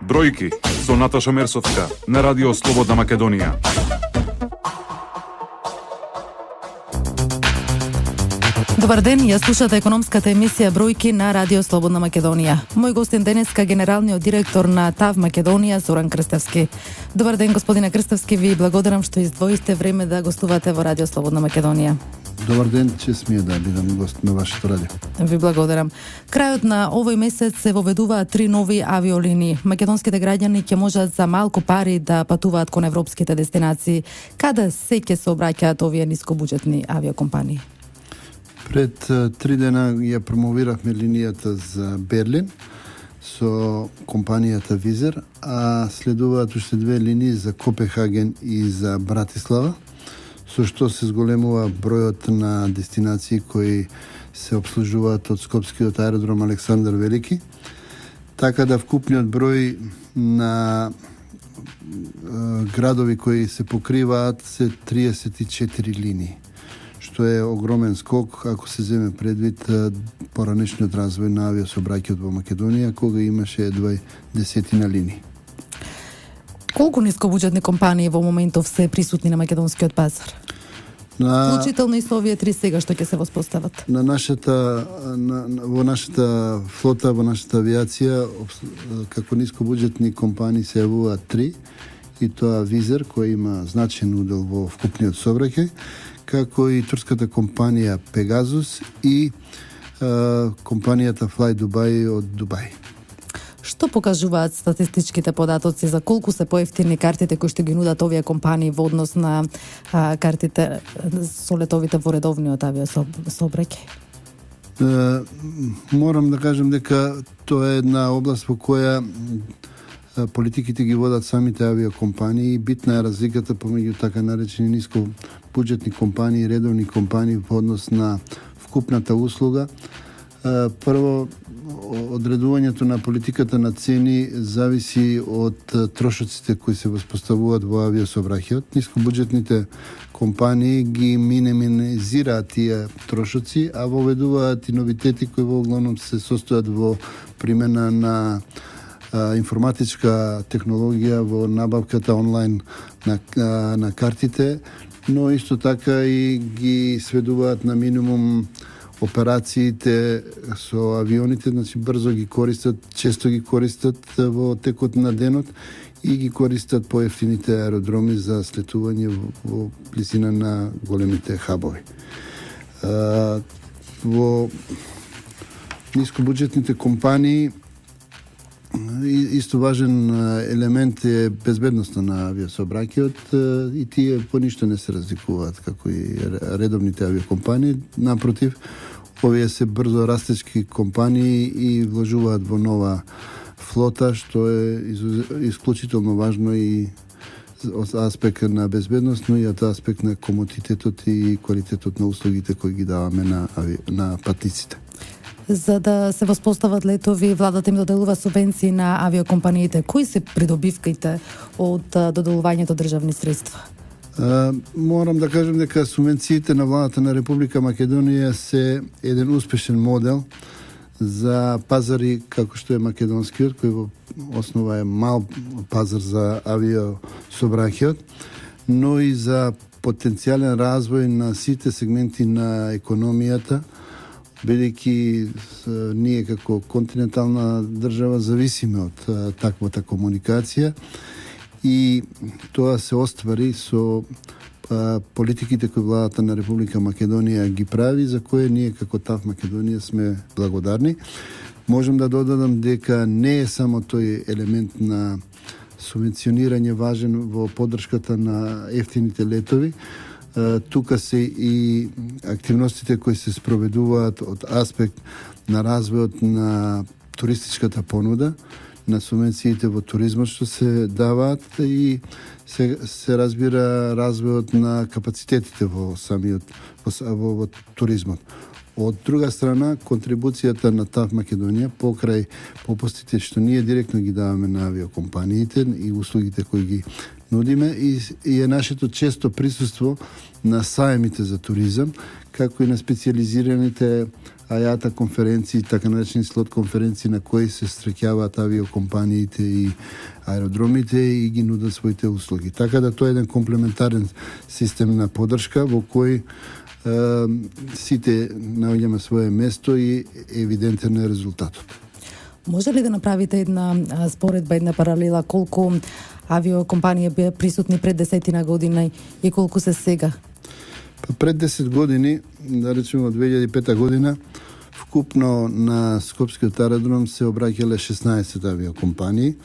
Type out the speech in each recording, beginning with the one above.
Бројки со Наташа Мерсовска на Радио Слободна Македонија. Добар ден, ја слушате економската емисија Бројки на Радио Слободна Македонија. Мој гостин денеска генералниот директор на ТАВ Македонија Зоран Крстевски. Добар ден, господине Крстевски, ви благодарам што издвоите време да гостувате во Радио Слободна Македонија. Добар ден, чест ми е да бидам гост на вашето радио. Ви благодарам. Крајот на овој месец се воведуваат 3 нови авиолинии. Македонските граѓани ќе можат за малку пари да патуваат кон европските дестинации. Каде се ќе се обраќаат овие нискобуџетни авиокомпании? Пред 3 дена ја промовиравме линијата за Берлин со компанијата Визер, а следуваат уште 2 линии за Копенхаген и за Братислава, со што се зголемува бројот на дестинации кои се обслужуваат од Скопскиот аеродром Александар Велики, така да вкупниот број на градови кои се покриваат се 34 линии, што е огромен скок ако се земе предвид поранешниот развој на авиосообраќајот во Македонија, кога имаше едва 10 линии. Колку нискобуџетни компании во моментов се присутни на македонскиот пазар? Вклучително и со овие 3 сега што ќе се воспостават. Во нашата флота, во нашата авиација, како нискобуџетни компании се јавуваат 3, и тоа Визер, кој има значаен удел во вкупниот сообраќај, како и турската компанија Пегазус и компанијата Fly Dubai од Дубај. Што покажуваат статистичките податоци за колку се поевтини картите кои што ги нудат овие компании во однос на картите со летовите во редовниот авиосообраќај? Морам да кажам дека тоа е една област во која политиките ги водат самите авиокомпании и битна е разликата помеѓу така наречени нискобуџетни компании и редовни компании во однос на вкупната услуга. Прво, одредувањето на политиката на цени зависи од трошоците кои се воспоставуваат во авиосообраќајот. Нискобуџетните компании ги минимизираат тие трошоци, а воведуваат и новитети кои во главном се состојат во примена на информатичка технологија во набавката онлайн на картите, но исто така и ги сведуваат на минимум операциите со авионите, значи брзо ги користат, често ги користат во текот на денот и ги користат поевтините аеродроми за слетување во близина на големите хабови. Во нискобуџетните компании исто важен елемент е безбедноста на авиосообраќајот и тие по ништо не се разликуваат како и редовните авиокомпании. Напротив, овие се брзо растечки компании и вложуваат во нова флота, што е исклучително важно и од аспект на безбедност, но и од аспект на комодитетот и квалитетот на услугите кои ги даваме на патниците. За да се воспостават летови, владата им доделува субвенции на авиокомпаниите. Кои се придобивките од доделувањето државни средства? Морам да кажам дека субвенциите на владата на Република Македонија се еден успешен модел за пазари како што е македонскиот, кој во основа е мал пазар за авиосообраќајот, но и за потенцијален развој на сите сегменти на економијата, бидејќи ние како континентална држава зависиме од таквата комуникација и тоа се оствари со политиките кои владата на Република Македонија ги прави, за кои ние како ТАВ Македонија сме благодарни. Можам да додадам дека не е само тој елемент на субвенционирање важен во поддршката на ефтините летови, тука се и активностите кои се спроведуваат од аспект на развојот на туристичката понуда, на субвенциите во туризмот што се даваат и се разбира развојот на капацитетите во самиот во туризмот. Од друга страна, контрибуцијата на ТАВ Македонија покрај попустите што ние директно ги даваме на авиокомпаниите и услугите кои ги нудиме и е нашето често присуство на саемите за туризам, како и на специализираните ајата конференции, така наречени слот конференции на кои се среќаваат авиокомпаниите и аеродромите и ги нудат своите услуги. Така да тоа е еден комплементарен систем на подршка во кој сите наоѓаме свое место и евидентен е резултатот. Може ли да направите една споредба, една паралела колку авиокомпании беа присутни пред 10 година и колку се сега? Па пред 10 години, да речеме од 2005 година, вкупно на Скопскиот аеродром се обраќале 16 авиокомпании,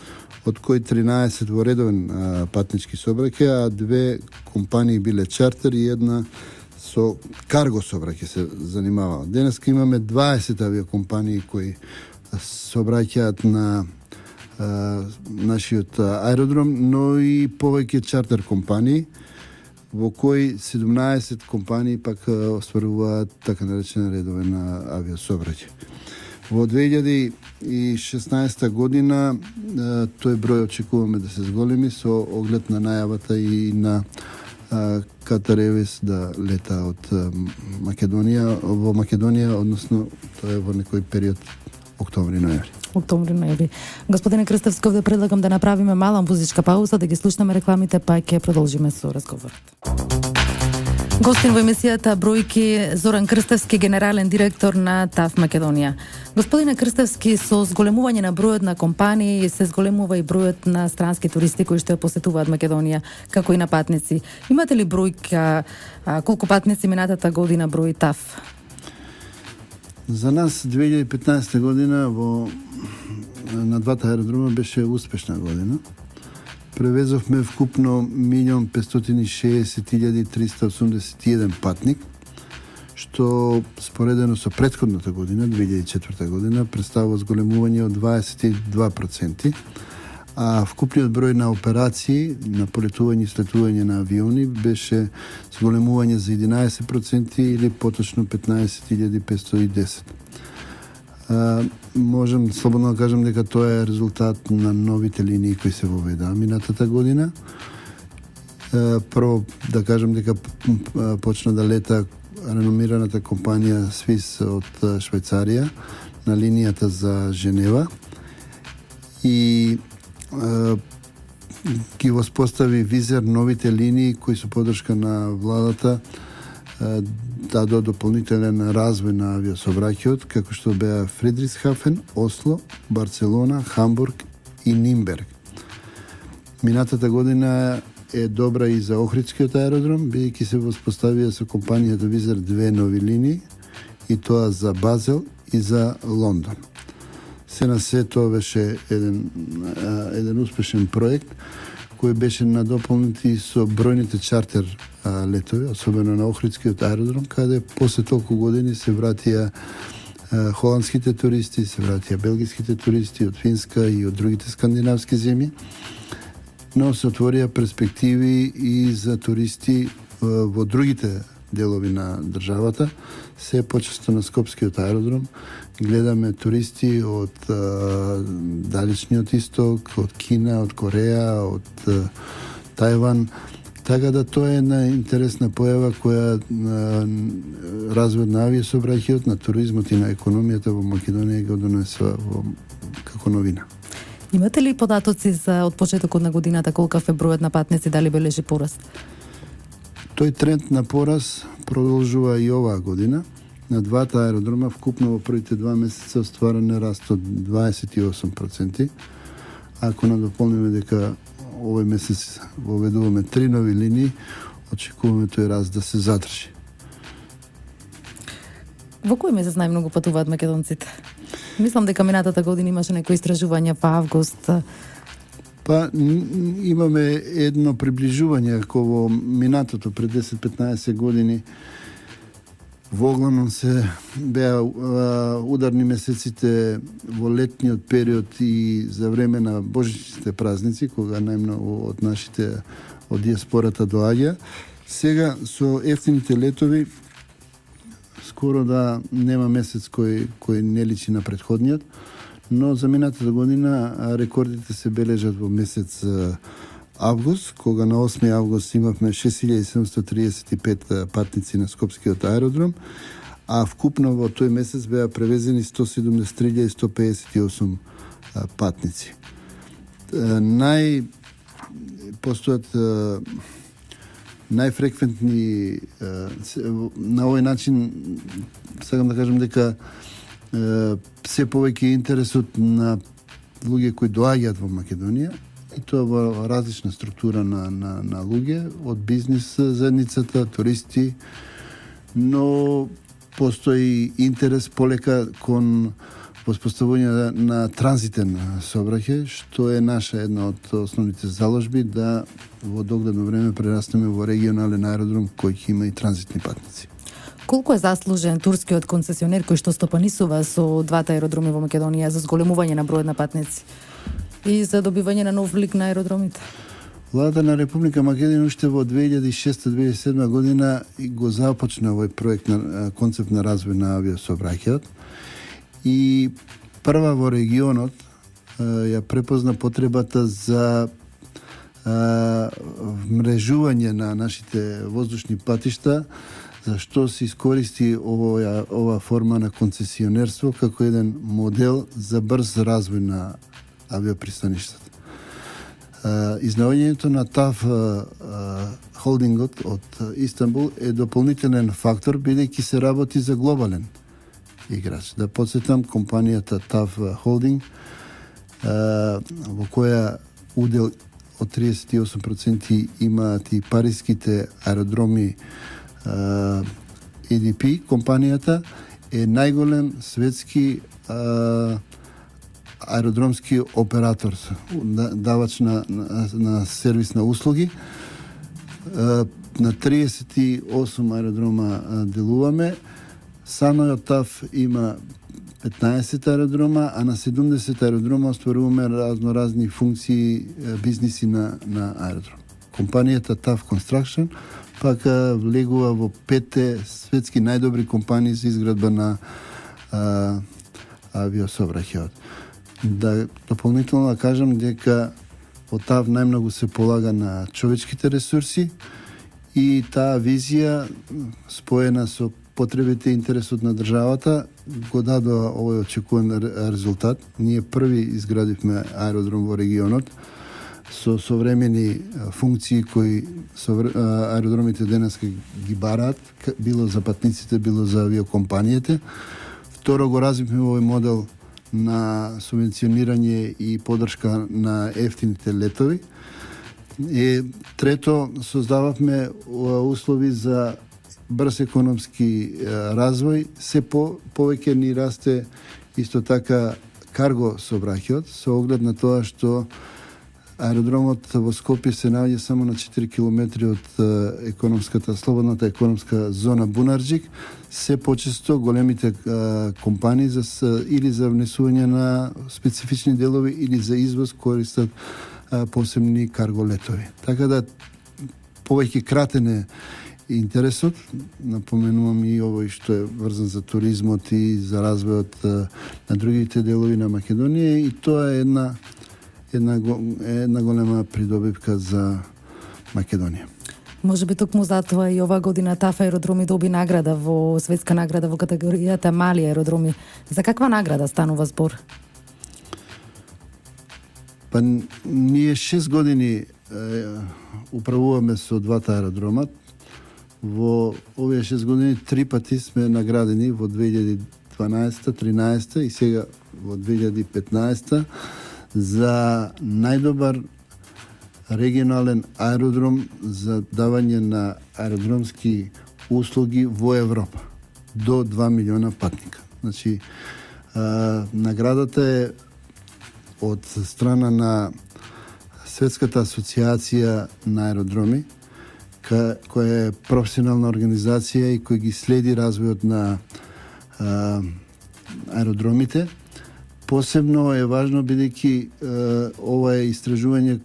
од кои 13 во редовен патнички сообраќај, а 2 компании биле чартер и една со карго сообраќај се занимаваа. Денеска имаме 20 авиокомпании кои сообраќаат на нашиот аеродром, но и повеќе чартер компании, во кои 17 компании пак остваруваат така наречен редовен авиосообраќај. Во 2016 година тој број очекуваме да се зголеми со оглед на најавата и на Катар Евес да лета од Македонија во Македонија, односно тоа е во некој период октомври-ноември. Октомври-ноември. Господине Крстевски, овде предлагам да направиме мала музичка пауза, да ги слушнеме рекламите, па ќе продолжиме со разговорот. Гостин во емисијата Бројки Зоран Крстевски, генерален директор на ТАВ Македонија. Господине Крстевски, со зголемување на бројот на компании се зголемува и бројот на странски туристи кои што ја посетуваат Македонија, како и на патници. Имате ли бројка колку патници минатата година брои ТАВ? За нас 2015 година на двата аеродрома беше успешна година. Превезовме вкупно 1.560.381 патник, што споредено со претходната година, 2004 година, представува зголемување од 22%, а вкупниот број на операции, на полетување и слетување на авиони беше зголемување за 11% или поточно 15.510. Можем слободно да кажем дека тоа е резултат на новите линии кои се воведаа минатата година. Прво да кажем дека почна да лета реномираната компанија Свис од Швајцарија на линијата за Женева и ги воспостави Визер новите линии кои со поддршка на владата дадо дополнителен развој на авиосообраќајот, како што беа Фридрихсхафен, Осло, Барселона, Хамбург и Нимберг. Минатата година е добра и за Охридскиот аеродром, бидејќи се воспоставија со компанијата Визер 2 нови линии, и тоа за Базел и за Лондон. Се на се тоа беше еден успешен проект кој беше надополнет и со бројните чартер летови, особено на Охридскиот аеродром, каде после толку години се вратија холандските туристи, се вратија белгиските туристи од Финска и од другите скандинавски земји, но се отворија перспективи и за туристи во другите делови на државата. Се почесто на Скопскиот аеродром гледаме туристи од далечниот исток, од Кина, од Кореја, од Тајван. Така да тоа е една интересна појава која развојот на авиосообраќајот, на туризмот и на економијата во Македонија го донесува како новина. Имате ли податоци за од почетокот на годината колкав е бројот на патници, дали бележи пораст? Тој тренд на пораз продолжува и оваа година. На двата аеродрома вкупно во првите 2 месеца остварен е раст од 28%. Ако надополниме дека овој месец воведуваме 3 нови линии, очекуваме тој раст да се задржи. Во кој месец најмногу патуваат македонците? Мислам дека минатата година имаше некои истражувања по август. Па имаме едно приближување како во минатото пред 10-15 години. Воглавном се беа ударни месеците во летниот период и за време на божичните празници, кога најмногу од нашите од диаспората доаѓа. Сега со ефтините летови скоро да нема месец кој не личи на претходниот, но за минатата година рекордите се бележат во месец август, кога на 8 август имавме 6735 патници на Скопскиот аеродром, а вкупно во тој месец беа превезени 173.158 патници. Постојат најфреквентни на овој начин сакам да кажам дека се повеќе интересот на луѓе кои доаѓаат во Македонија и тоа во различна структура на луѓе, од бизнис заедницата, туристи, но постои интерес полека кон воспоставување на транзитен сообраќај, што е наша една од основните заложби да во догледно време прерастеме во регионален аеродром кој ќе има и транзитни патници. Колку е заслужен турскиот концесионер кој што стопанисува со двата аеродроми во Македонија за зголемување на бројот на патници и за добивање на нов влик на аеродромите? Владата на Република Македонија уште во 2006-2007 година го започна овој проект на концепт на развој на авиосообраќајот и прва во регионот ја препозна потребата за мрежување на нашите воздушни патишта, за што се искористи ова форма на концесионерство како еден модел за брз развој на авиопристаништата. Изнавањето на ТАВ холдингот од Истанбул е дополнителен фактор, бидејќи се работи за глобален играч. Да подсетам, компанијата ТАВ холдинг, во која удел од 38% имаат и париските аеродроми EDP, компанијата е најголем светски аеродромски оператор, давач на сервис на услуги. На 38 аеродрома делуваме. Самиот ТАВ има 15 аеродрома, а на 70 аеродрома остваруваме разноразни функции, бизниси на аеродром. Компанијата ТАВ Construction пак влегува во 5 светски најдобри компании за изградба на авиосообраќајот. Да дополнително да кажам дека во ТАВ најмногу се полага на човечките ресурси и таа визија споена со потребите и интересот на државата го дадоа овој очекуван резултат. Ние први изградивме аеродром во регионот со современи функции кои аеродромите денеска ги бараат, било за патниците, било за авиокомпаниите. Второ, го развивме овој модел на субвенционирање и поддршка на ефтините летови. И трето, создававме услови за брз економски развој. Се повеќе ни расте исто така карго сообраќајот, со оглед на тоа што аеродромот во Скопје се наоѓа само на 4 километри од слободната економска зона Бунарџик. Се почесто големите компании или за внесување на специфични делови или за извоз користат посебни карго летови. Така да повеќе кратен е интересот, напоменувам и овој што е врзан за туризмот и за развојот на другите делови на Македонија, и тоа е една голема придобивка за Македонија. Може би токму затоа и оваа година ТАВ аеродроми доби награда светска награда во категоријата мали аеродроми. За каква награда станува збор? Па ние 6 години управуваме со двата аеродрома. Во овие 6 години 3 пати сме наградени во 2012, 2013 и сега во 2015 за најдобар регионален аеродром за давање на аеродромски услуги во Европа до 2 милиона патника. Значи, наградата е од страна на Светската асоциација на аеродроми, која е професионална организација и која ги следи развојот на аеродромите. Посебно е важно бидејќи ова е испитување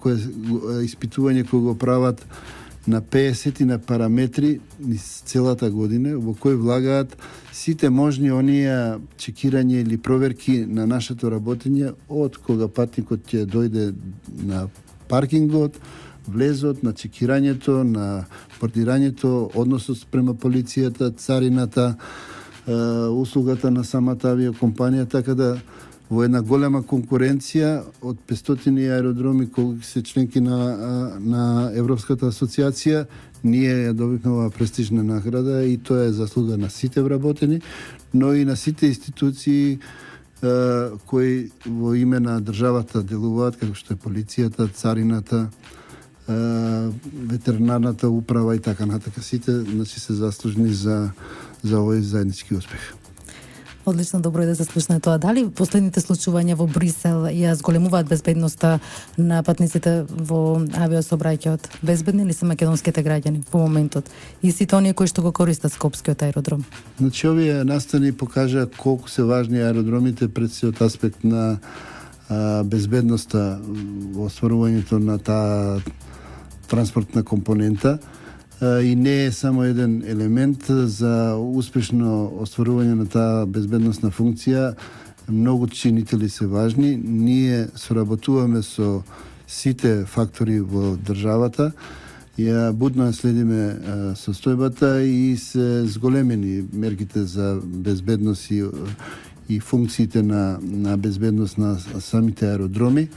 кое го прават на 50 на параметри низ целата година, во кој влагаат сите можни оние чекирање или проверки на нашето работење од кога патникот ќе дојде на паркингот, влезот, на чекирањето, на бордирањето, односот према полицијата, царината, услугата на самата авиокомпанија, така да во една голема конкуренција од 500 аеродроми кои се членки на Европската асоциација, ние ја добивме оваа престижна награда и тоа е заслуга на сите вработени, но и на сите институции кои во име на државата делуваат, како што е полицијата, царината, ветеринарната управа и така натака. Сите значи се заслужни за овој заеднички успех. Одлично, добро е да се слушне тоа. Дали последните случувања во Брисел ја зголемуваат безбедноста на патниците во авиособраќајот? Безбедни ли се македонските граѓани во моментот? И сите оние кои што го користат Скопскиот аеродром? Значи, овие настани покажа колку се важни аеродромите пред се од аспект на безбедноста во остварувањето на таа транспортна компонента. И не е само еден елемент за успешно остварување на таа безбедносна функција. Многу чинители се важни. Ние соработуваме со сите фактори во државата. Ја будно следиме состојбата и се зголемени мерките за безбедност и функциите на безбедност на самите аеродроми.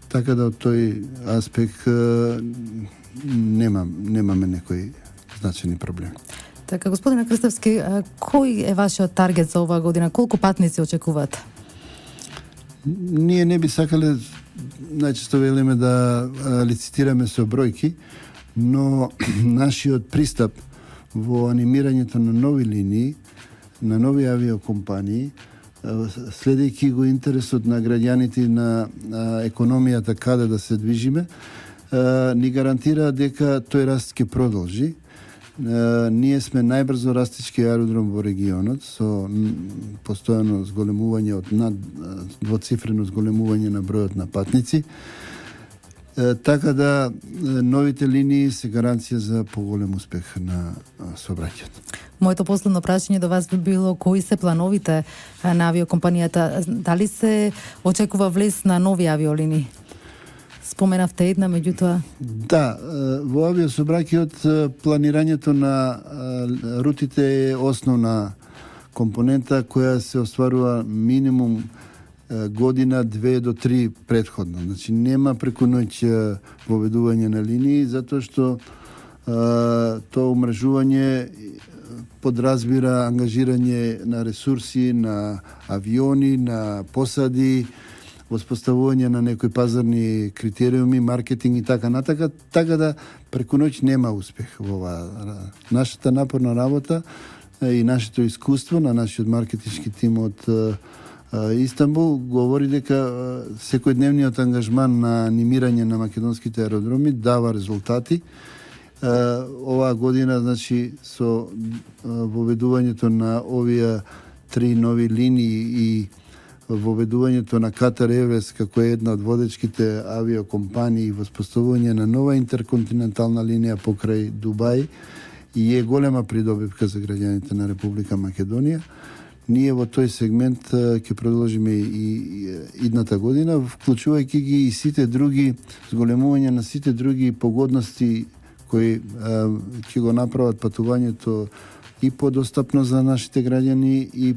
Така да од тој аспект немаме некои значени проблеми. Така, господине Крстевски, кој е вашиот таргет за оваа година? Колку патници очекувате? Ние не би сакале, најчесто велиме да лицитираме со бројки, но нашиот пристап во анимирањето на нови линии, на нови авиокомпании, следејќи го интересот на граѓаните и на економијата каде да се движиме, ни гарантира дека тој раст ќе продолжи. Ние сме најбрзо растички аеродром во регионот со постојано зголемување од над двоцифрено зголемување на бројот на патници. Така да новите линии се гаранција за поголем успех на сообраќајот. Моето последно прашање до вас би било кои се плановите на авиокомпанијата? Дали се очекува влез на нови авиолинии? Споменавте една, меѓутоа... Да, во авиособраќајот планирањето на рутите е основна компонента која се остварува минимум година, 2 до 3 предходно. Значи нема преку ноќ воведување на линии, затоа што тоа умрежување подразбира ангажирање на ресурси, на авиони, на посади, воспоставување на некои пазарни критериуми, маркетинг и така натака, така да преку ноќ нема успех во ова. Нашата напорна работа и нашето искуство на нашиот маркетиншки тим од Истанбул говори дека секојдневниот ангажман на анимирање на македонските аеродроми дава резултати. Оваа година, значи, со воведувањето на овие 3 нови линии и воведувањето на Катар Еврес како една од водечките авиокомпании и воспоставување на нова интерконтинентална линија покрај Дубај и е голема придобивка за граѓаните на Република Македонија. Ние во тој сегмент ќе продолжиме и идната година, вклучувајќи ги и сите други зголемување на сите други погодности кои ќе го направат патувањето и подостапно за нашите граѓани и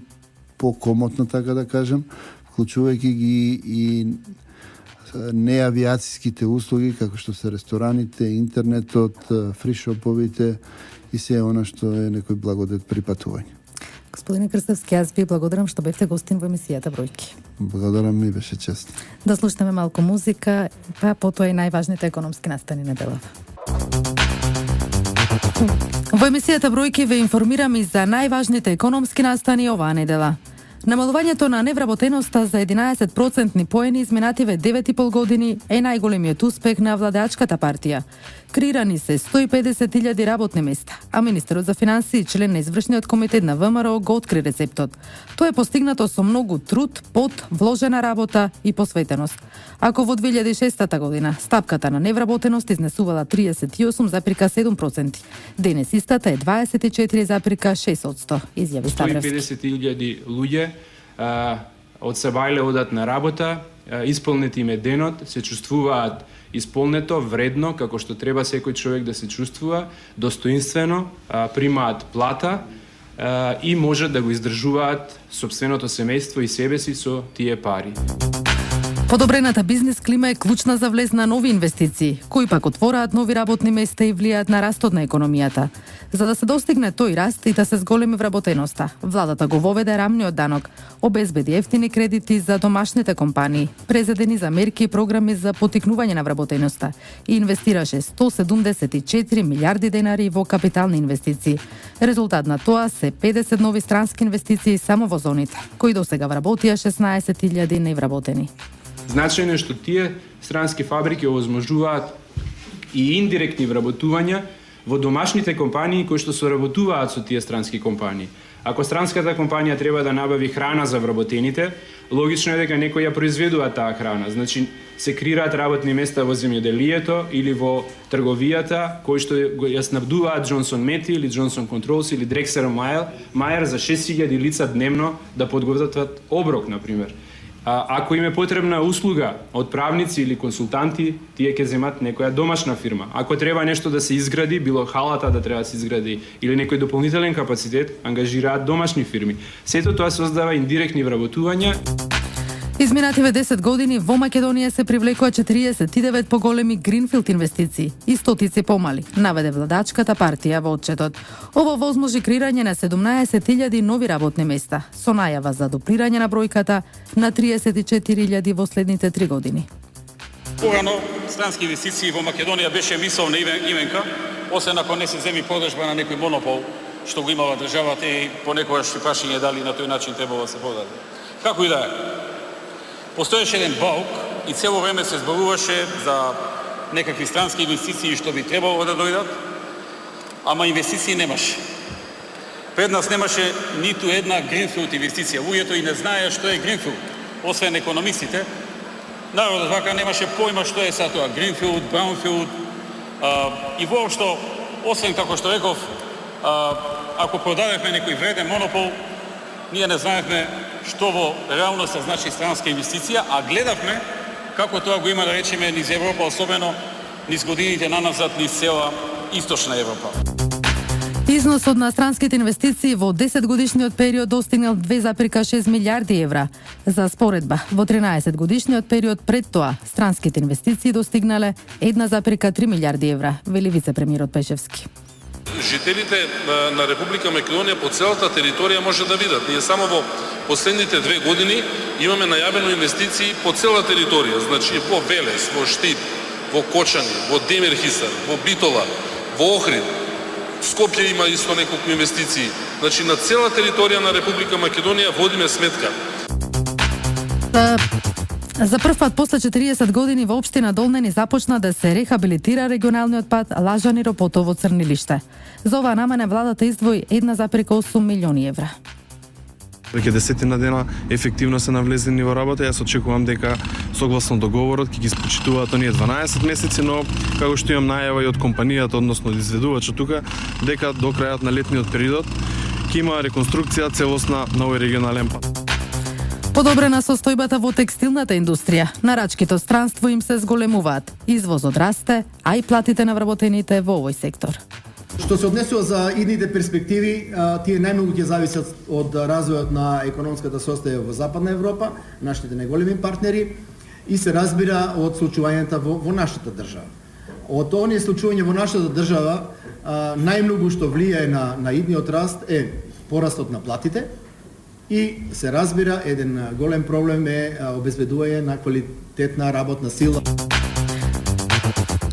покомотно, така да кажем, вклучувајќи ги и неавиациските услуги, како што се рестораните, интернетот, фришоповите и се она што е некој благодет при патување. Господине Крстевски, јас ви благодарам што бевте гостин во емисијата Бројки. Благодарам, ми беше чест. Да слушнеме малку музика, па потоа и најважните економски настани неделава. Во емисијата Бројки ве информирам и за најважните економски настани оваа недела. Намалувањето на невработеноста за 11% поени изминативе 9,5 години е најголемиот успех на владеачката партија. Креирани се 150.000 работни места, а министерот за финансии, член на извршниот комитет на ВМРО, го откри рецептот. Тоа е постигнато со многу труд, пот, вложена работа и посветеност. Ако во 2006 година стапката на невработеност изнесувала 38,7%, денес истата е 24,6%, изјави Ставревски. 150.000 луѓе од се бајле одат на работа, исполнет им е денот, се чувствуваат исполнето, вредно, како што треба секој човек да се чувствува, достоинствено, примаат плата и можат да го издржуваат сопственото семејство и себе си со тие пари. Подобрената бизнис клима е клучна за влез на нови инвестиции, кои пак отвораат нови работни места и влијаат на растот на економијата. За да се достигне тој раст и да се зголеми вработеноста, владата го воведе рамниот данок, обезбеди ефтини кредити за домашните компании, презедени за мерки и програми за потикнување на вработеноста и инвестираше 174 милиарди денари во капитални инвестиции. Резултат на тоа се 50 нови странски инвестиции само во зоните, кои досега вработија 16.000 невработени. Значајно е што тие странски фабрики овозможуваат и индиректни вработувања во домашните компании кои што соработуваат со тие странски компании. Ако странската компанија треба да набави храна за вработените, логично е дека некој ја произведува таа храна. Значи, се креираат работни места во земјоделието или во трговијата, кои што ја снабдуваат Джонсон Мети или Джонсон Контролс или Дрексер Мајер за 6.000 лица дневно да подготват оброк, например. Ако им е потребна услуга од правници или консултанти, тие ќе земат некоја домашна фирма. Ако треба нешто да се изгради, било халата да треба да се изгради или некој дополнителен капацитет, ангажираат домашни фирми. Сето тоа создава индиректни вработувања. Изминативе 10 години во Македонија се привлекува 49 поголеми гринфилд инвестиции и стотици помали, наведе владачката партија во отчетот. Ово возможи креирање на 17.000 нови работни места, со најава за дуплирање на бројката на 34.000 во следните 3 години. Порано, странски инвестиции во Македонија беше мисол на именка, освен ако не се земи продажба на некој монопол, што го имала државата и понекогаш се прашање дали на тој начин требало да се продаде. Како и да е. Постоеше еден баук и цело време се зборуваше за некакви странски инвестиции што би требало да дојдат, ама инвестиции немаше. Пред нас немаше ниту една гринфилд инвестиција. Луѓето и не знаеа што е гринфилд, освен економистите. Народот вака немаше појма што е са тоа гринфилд, браунфилд и воопшто, освен како што реков, ако продадевме некој вреден монопол, ние не знаевме што во реалноста значи странска инвестиција, а гледавме како тоа го има да речеме низ Европа, особено низ годините наназад низ цела Источна Европа. Износот на странските инвестиции во 10 годишниот период достигнал 2,6 милиарди евра. За споредба, во 13 годишниот период пред тоа, странските инвестиции достигнале 1,3 милиарди евра, вели вице-премиерот Пешевски. Жителите на Република Македонија по целата територија може да видат. Ние само во последните 2 години имаме најавено инвестиции по цела територија, значи во Велес, во Штип, во Кочани, во Демирхисар, во Битола, во Охрид. Скопје има исто неколку инвестиции. Значи на цела територија на Република Македонија водиме сметка. За прв пат после 40 години во општина Долнени започна да се рехабилитира регионалниот пат Лажани-Ропотово Црнилиште. За оваа намена владата издвои 1,8 милиони евра. Веќе 10 дена ефективно се навлезени во работа. Јас очекувам дека согласно договорот ќе ги спочитуваат оние 12 месеци, но како што имам најава и од компанијата, односно од изведувачот тука, дека до крајот на летниот период ќе има реконструкција целосна на овој регионален пат. Подобрена состојбата во текстилната индустрија. Нарачките од странство им се зголемуваат. Извозот расте, а и платите на вработените во овој сектор. Што се однесува за идните перспективи, тие најмногу ќе зависат од развојот на економската состојба во Западна Европа, нашите најголеми партнери, и се разбира од случувањата во нашата држава. Од оние случувања во нашата држава, најмногу што влијае на идниот раст е порастот на платите, и се разбира, еден голем проблем е обезбедување на квалитетна работна сила.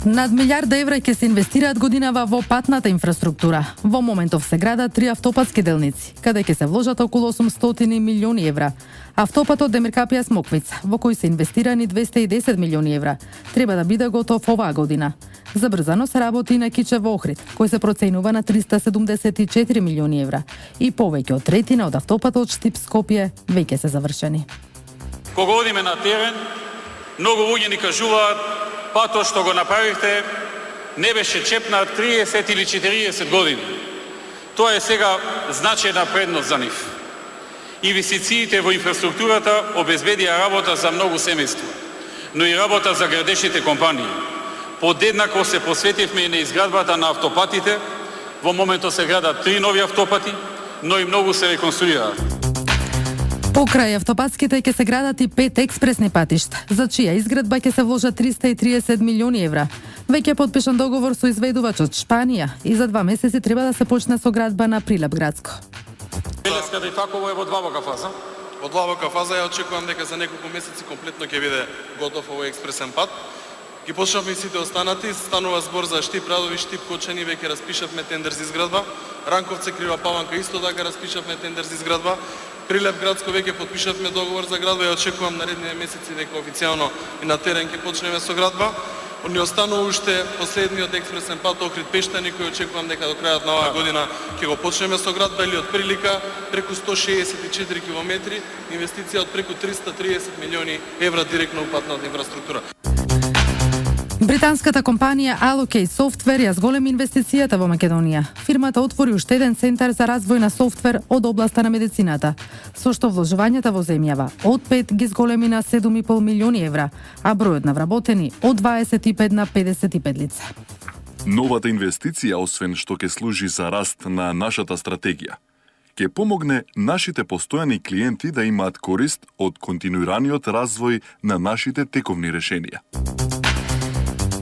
Над милиарда евра ќе се инвестираат годинава во патната инфраструктура. Во моментов се градат 3 автопатски делници, каде ќе се вложат околу 800 милиони евра. Автопатот Демиркапија Смоквица, во кој се инвестирани 210 милиони евра, треба да биде готов оваа година. Забрзано се работи и на Кичево Охрид, кој се проценува на 374 милиони евра. И повеќе од третина од автопатот Штип Скопје веќе се завршени. Кога одиме на терен, многу луѓе ни кажуваат патот што го направивте не беше чепнат 30 или 40 години. Тоа е сега значајна предност за нив. Инвестициите во инфраструктурата обезбедија работа за многу семејства, но и работа за градешните компании. Подеднакво се посветивме и на изградбата на автопатите. Во моментот се градат 3 нови автопати. но и многу се реконструира. Покрај автопатските ќе се градат и 5 експресни патишта, за чија изградба ќе се вложат 330 милиони евра. Веќе е подпишан договор со изведувач од Шпанија и за 2 месеци треба да се почне со градба на Прилеп градско. Белеската и Факово е во длабока фаза. Во длабока фаза ја очекувам дека за неколку месеци комплетно ќе биде готов овој експресен пат. Ги почнавме сите останати, станува збор за Штип Радови, Штип Кочани, веќе распишавме тендер за изградба. Ранковце Крива Паланка исто така распишавме тендер за изградба. Прилеп градско веќе подпишавме договор за градба и очекувам наредните месеци дека официјално и на терен ќе почнеме со градба. Ни останува уште последниот експресен пат Охрид Пештани, кој очекувам дека до крајот на оваа година ќе го почнеме со градба, или од прилика преку 164 километри, инвестиција од преку 330 милиони евра директно у патната инфраструктура. Британската компанија Allocate Software ја зголеми инвестицијата во Македонија. Фирмата отвори уште еден центар за развој на софтвер од областа на медицината, со што вложувањата во земјава од 5 ги зголеми на 7,5 милиони евра, а бројот на вработени од 25 на 55 лица. Новата инвестиција, освен што ќе служи за раст на нашата стратегија, ќе помогне нашите постојани клиенти да имаат корист од континуираниот развој на нашите тековни решенија.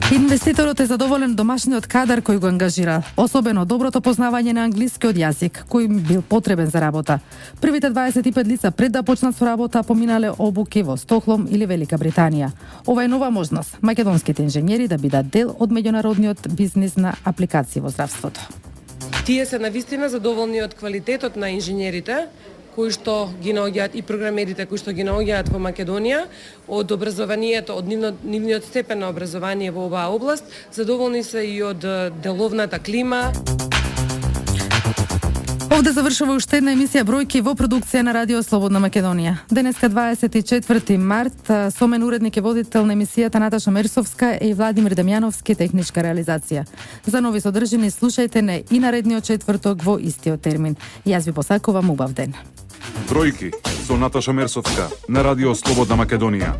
Инвеститорот е задоволен домашниот кадар кој го ангажира, особено доброто познавање на англискиот јазик, кој бил потребен за работа. Првите 25 лица пред да почнат со работа поминале обуки во Стокхолм или Велика Британија. Ова е нова можност македонските инженери да бидат дел од меѓународниот бизнис на апликации во здравството. Тие се навистина задоволни од квалитетот на инженерите кои што ги наоѓаат и програмерите кои што ги наоѓаат во Македонија, од образованието, од нивниот степен на образование во оваа област, задоволни се и од деловната клима. Овде завршува уште една емисија Бројки во продукција на Радио Слободна Македонија. Денеска 24 март, со мен уредник и водител на емисијата Наташа Мерсовска и Владимир Демјановски, техничка реализација. За нови содржини слушајте не и наредниот четврток во истиот термин. Јас ви посакувам убав ден. Бројки со Наташа Мерсовска на Радио Слободна Македонија.